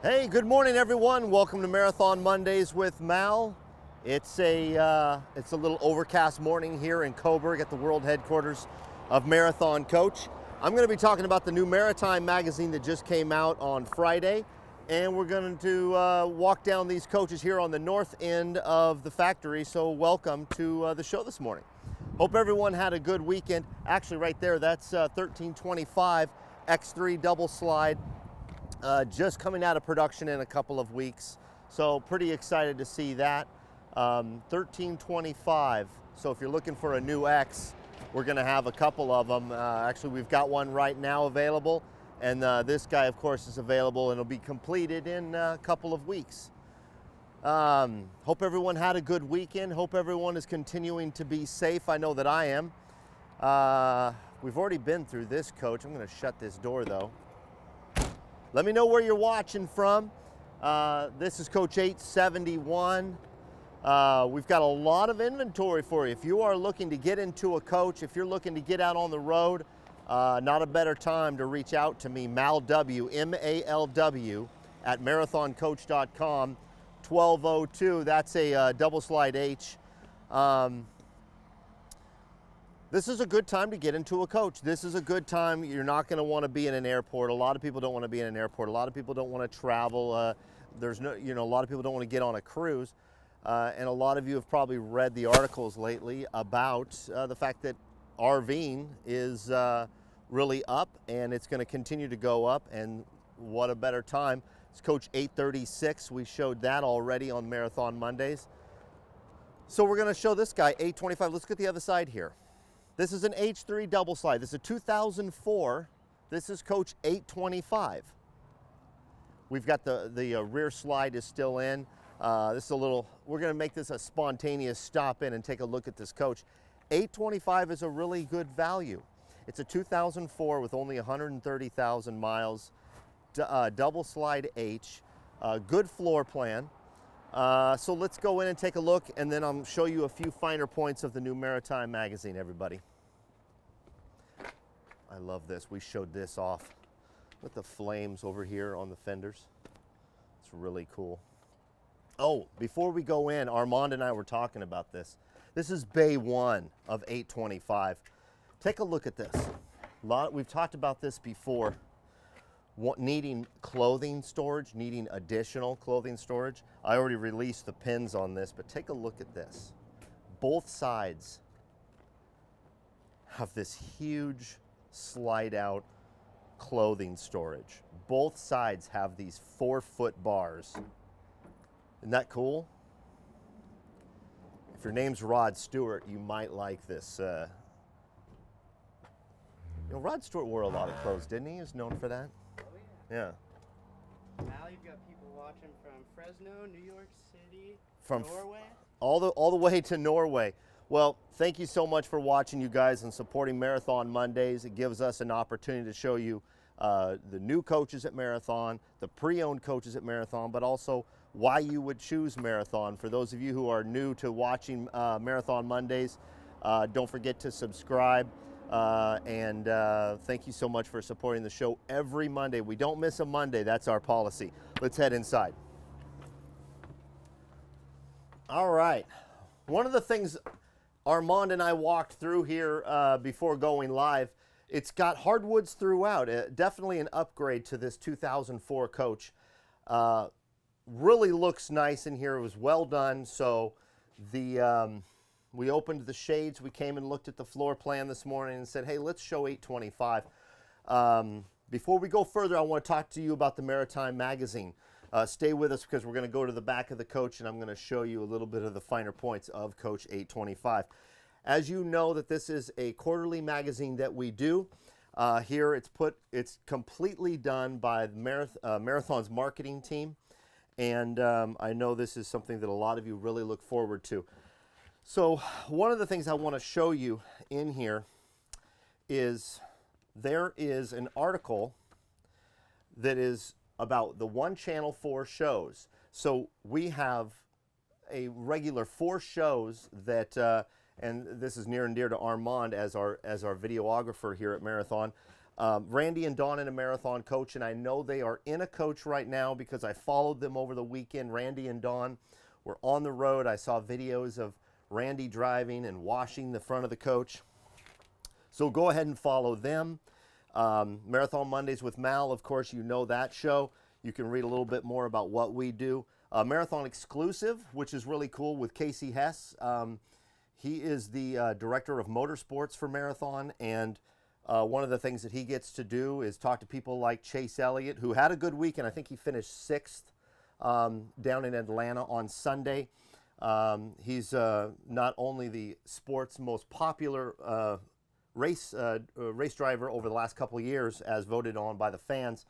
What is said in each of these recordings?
Hey, good morning, everyone. Welcome to Marathon Mondays with Mal. It's a little overcast morning here in Coburg at the world headquarters of Marathon Coach. I'm going to be talking about the new Maritime magazine that just came out on Friday, and we're going to walk down these coaches here on the north end of the factory. So welcome to the show this morning. Hope everyone had a good weekend. Actually, right there, that's 1325 X3 double slide. Just coming out of production in a couple of weeks, so pretty excited to see that. 1325, so if you're looking for a new X, we're going to have a couple of them. Actually, we've got one right now available, and this guy, of course, is available, and it'll be completed in a couple of weeks. Hope everyone had a good weekend. Hope everyone is continuing to be safe. I know that I am. We've already been through this coach. I'm going to shut this door, though. Let me know where you're watching from. This is Coach 871. We've got a lot of inventory for you. If you are looking to get into a coach, if you're looking to get out on the road, not a better time to reach out to me, MalW, M-A-L-W, at marathoncoach.com, 1202. That's a double slide H. This is a good time to get into a coach. This is a good time. You're not going to want to be in an airport. A lot of people don't want to be in an airport. A lot of people don't want to travel. A lot of people don't want to get on a cruise. And a lot of you have probably read the articles lately about the fact that RVing is really up, and it's going to continue to go up. And what a better time. It's Coach 836. We showed that already on Marathon Mondays. So we're going to show this guy, 825. Let's get the other side here. This is an H3 double slide. This is a 2004. This is Coach 825. We've got the rear slide is still in. This is a little, we're gonna make this a spontaneous stop in and take a look at this coach. 825 is a really good value. It's a 2004 with only 130,000 miles, double slide H, good floor plan. So let's go in and take a look, and then I'll show you a few finer points of the new Maritime magazine, everybody. I love this. We showed this off with the flames over here on the fenders. It's really cool. Oh, before we go in, Armand and I were talking about this. This is Bay 1 of 825. Take a look at this. We've talked about this before. Needing clothing storage, needing additional clothing storage. I already released the pins on this, but take a look at this. Both sides have this huge slide out clothing storage. Both sides have these 4-foot bars. Isn't that cool? If your name's Rod Stewart, you might like this. Rod Stewart wore a lot of clothes, didn't he? He was known for that. Yeah. Now you've got people watching from Fresno, New York City, Norway. All the way to Norway. Well, thank you so much for watching, you guys, and supporting Marathon Mondays. It gives us an opportunity to show you the new coaches at Marathon, the pre-owned coaches at Marathon, but also why you would choose Marathon. For those of you who are new to watching Marathon Mondays, don't forget to subscribe. And thank you so much for supporting the show every Monday. We don't miss a Monday. That's our policy. Let's head inside. All right. One of the things Armand and I walked through here before going live, it's got hardwoods throughout. Definitely an upgrade to this 2004 coach. Really looks nice in here. It was well done. So we opened the shades. We came and looked at the floor plan this morning and said, hey, let's show 825. Before we go further, I want to talk to you about the Maritime magazine. Stay with us because we're going to go to the back of the coach and I'm going to show you a little bit of the finer points of Coach 825. As you know, that this is a quarterly magazine that we do. Here it's completely done by Marathon's marketing team. And I know this is something that a lot of you really look forward to. So one of the things I want to show you in here is there is an article that is about the One Channel 4 shows. So we have a regular 4 shows that, and this is near and dear to Armand as our videographer here at Marathon. Randy and Dawn in a marathon coach, and I know they are in a coach right now because I followed them over the weekend. Randy and Dawn were on the road. I saw videos of Randy driving and washing the front of the coach. So go ahead and follow them. Marathon Mondays with Mal, of course, you know that show. You can read a little bit more about what we do. Marathon Exclusive, which is really cool, with Casey Hess. He is the director of motorsports for Marathon, and one of the things that he gets to do is talk to people like Chase Elliott, who had a good weekend. I think he finished 6th down in Atlanta on Sunday. He's not only the sport's most popular race driver over the last couple of years, as voted on by the fans,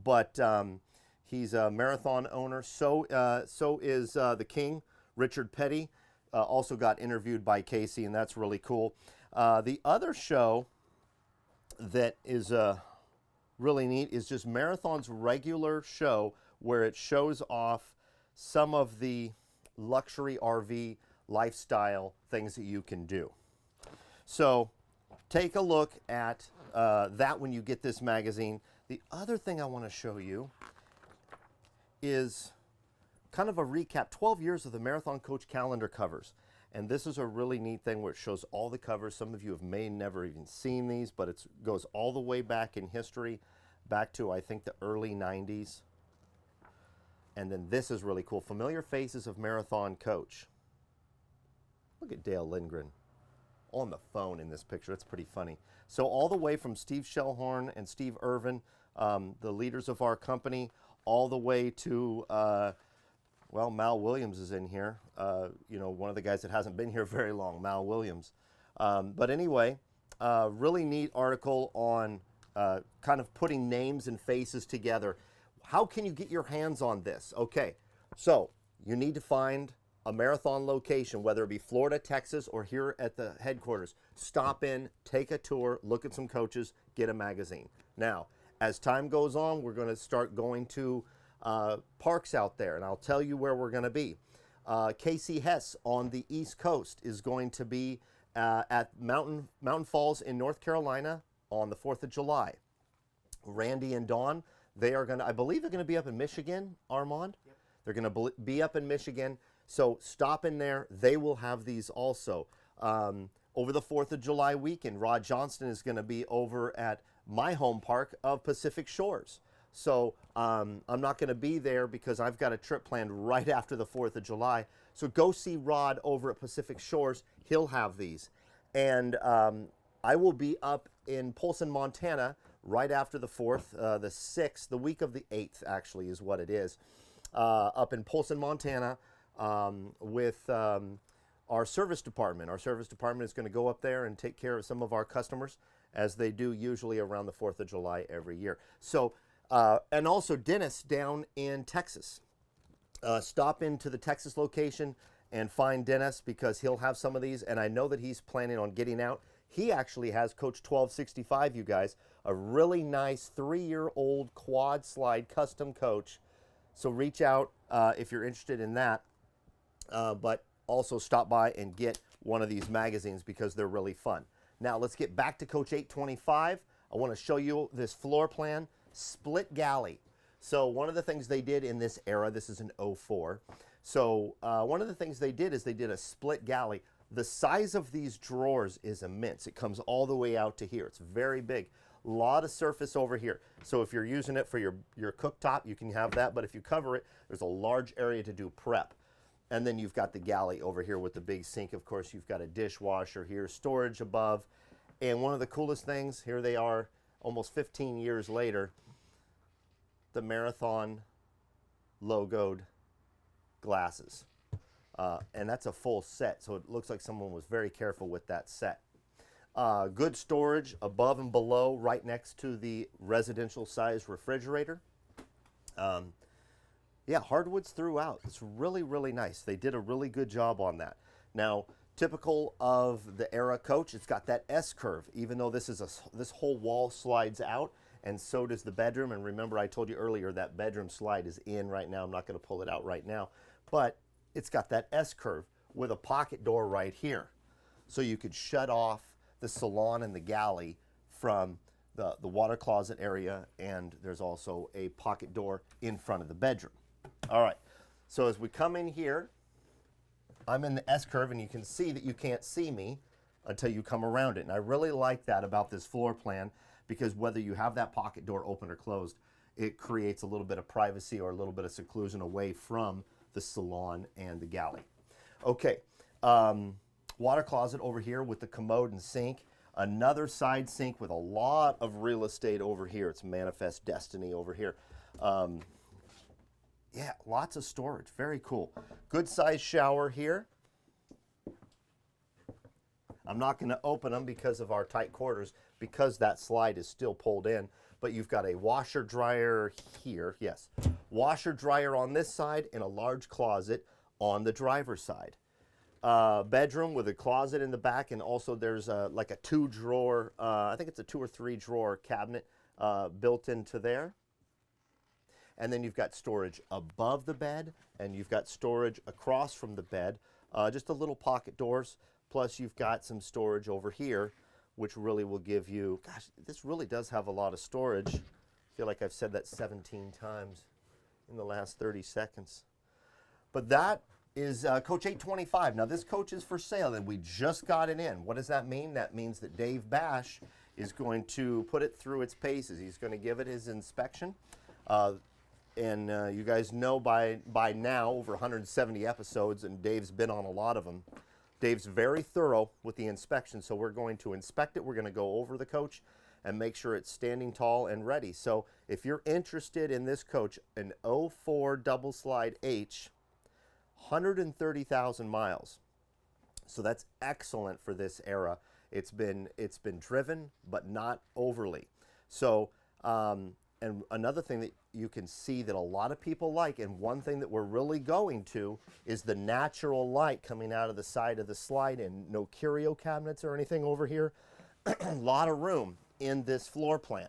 but he's a marathon owner. So is the King, Richard Petty. Also got interviewed by Casey, and that's really cool. The other show that is really neat is just Marathon's regular show, where it shows off some of the luxury RV lifestyle things that you can do. So take a look at that when you get this magazine. The other thing I want to show you is kind of a recap, 12 years of the Marathon Coach calendar covers. And this is a really neat thing where it shows all the covers. Some of you may never even seen these, but it goes all the way back in history, back to, I think, the early 90s. And then this is really cool, Familiar Faces of Marathon Coach. Look at Dale Lindgren on the phone in this picture. It's pretty funny. So all the way from Steve Shellhorn and Steve Irvin, the leaders of our company, all the way to, well, Mal Williams is in here. You know, one of the guys that hasn't been here very long, Mal Williams. But anyway, really neat article on kind of putting names and faces together. How can you get your hands on this? Okay, so you need to find a marathon location, whether it be Florida, Texas, or here at the headquarters. Stop in, take a tour, look at some coaches, get a magazine. Now, as time goes on, we're going to start going to parks out there, and I'll tell you where we're going to be. Casey Hess on the East Coast is going to be at Mountain Falls in North Carolina on the 4th of July. Randy and Dawn, they are going to, I believe they're going to be up in Michigan, Armand? Yep. They're going to be up in Michigan. So stop in there. They will have these also. Over the 4th of July weekend, Rod Johnston is going to be over at my home park of Pacific Shores. So I'm not going to be there because I've got a trip planned right after the 4th of July. So go see Rod over at Pacific Shores. He'll have these. And I will be up in Polson, Montana right after the 4th, the 6th, the week of the 8th actually is what it is, up in Polson, Montana with our service department. Our service department is going to go up there and take care of some of our customers, as they do usually around the 4th of July every year. So, and also Dennis down in Texas. Stop into the Texas location and find Dennis, because he'll have some of these, and I know that he's planning on getting out. He actually has Coach 1265, you guys, a really nice 3-year-old quad slide custom coach. So reach out if you're interested in that, but also stop by and get one of these magazines because they're really fun. Now let's get back to Coach 825. I want to show you this floor plan, split galley. So one of the things they did in this era, this is an 04. So one of the things they did is they did a split galley. The size of these drawers is immense. It comes all the way out to here. It's very big. A lot of surface over here. So if you're using it for your cooktop, you can have that. But if you cover it, there's a large area to do prep. And then you've got the galley over here with the big sink. Of course, you've got a dishwasher here, storage above. And one of the coolest things, here they are almost 15 years later, the Marathon logoed glasses. And that's a full set, so it looks like someone was very careful with that set. Good storage above and below, right next to the residential size refrigerator. Yeah, hardwoods throughout. It's really, really nice. They did a really good job on that. Now, typical of the era coach, it's got that S curve. Even though this whole wall slides out, and so does the bedroom. And remember, I told you earlier that bedroom slide is in right now. I'm not going to pull it out right now, but it's got that S curve with a pocket door right here. So you could shut off the salon and the galley from the water closet area, and there's also a pocket door in front of the bedroom. All right, so as we come in here, I'm in the S-curve, and you can see that you can't see me until you come around it. And I really like that about this floor plan, because whether you have that pocket door open or closed, it creates a little bit of privacy or a little bit of seclusion away from the salon and the galley. Okay, water closet over here with the commode and sink. Another side sink with a lot of real estate over here. It's Manifest Destiny over here. Yeah, lots of storage. Very cool. Good size shower here. I'm not going to open them because of our tight quarters, because that slide is still pulled in. But you've got a washer dryer here. Yes, washer dryer on this side and a large closet on the driver's side. Bedroom with a closet in the back, and also there's like a 2-drawer, I think it's a 2 or 3 drawer cabinet built into there. And then you've got storage above the bed, and you've got storage across from the bed, just a little pocket doors, plus you've got some storage over here, which really will give you, gosh, this really does have a lot of storage. I feel like I've said that 17 times in the last 30 seconds. But that is Coach 825. Now this coach is for sale, and we just got it in. What does that mean? That means that Dave Bash is going to put it through its paces. He's going to give it his inspection. And you guys know by now, over 170 episodes, and Dave's been on a lot of them. Dave's very thorough with the inspection, so we're going to inspect it. We're going to go over the coach and make sure it's standing tall and ready. So if you're interested in this coach, an 04 double slide H, 130,000 miles. So that's excellent for this era. It's been driven, but not overly. So, and another thing that you can see that a lot of people like, and one thing that we're really going to, is the natural light coming out of the side of the slide in. No curio cabinets or anything over here. A lot of room in this floor plan.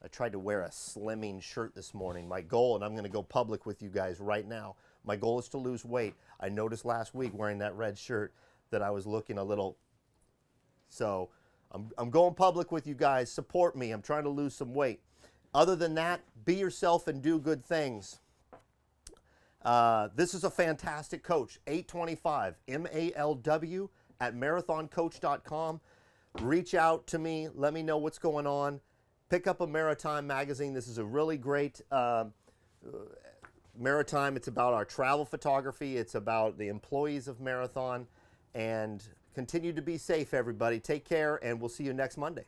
I tried to wear a slimming shirt this morning. My goal, and I'm going to go public with you guys right now, my goal is to lose weight. I noticed last week wearing that red shirt that I was looking a little, so I'm going public with you guys. Support me. I'm trying to lose some weight. Other than that, be yourself and do good things. This is a fantastic coach, 825, MALW at marathoncoach.com. Reach out to me. Let me know what's going on. Pick up a Maritime magazine. This is a really great Maritime. It's about our travel photography. It's about the employees of Marathon. And continue to be safe, everybody. Take care, and we'll see you next Monday.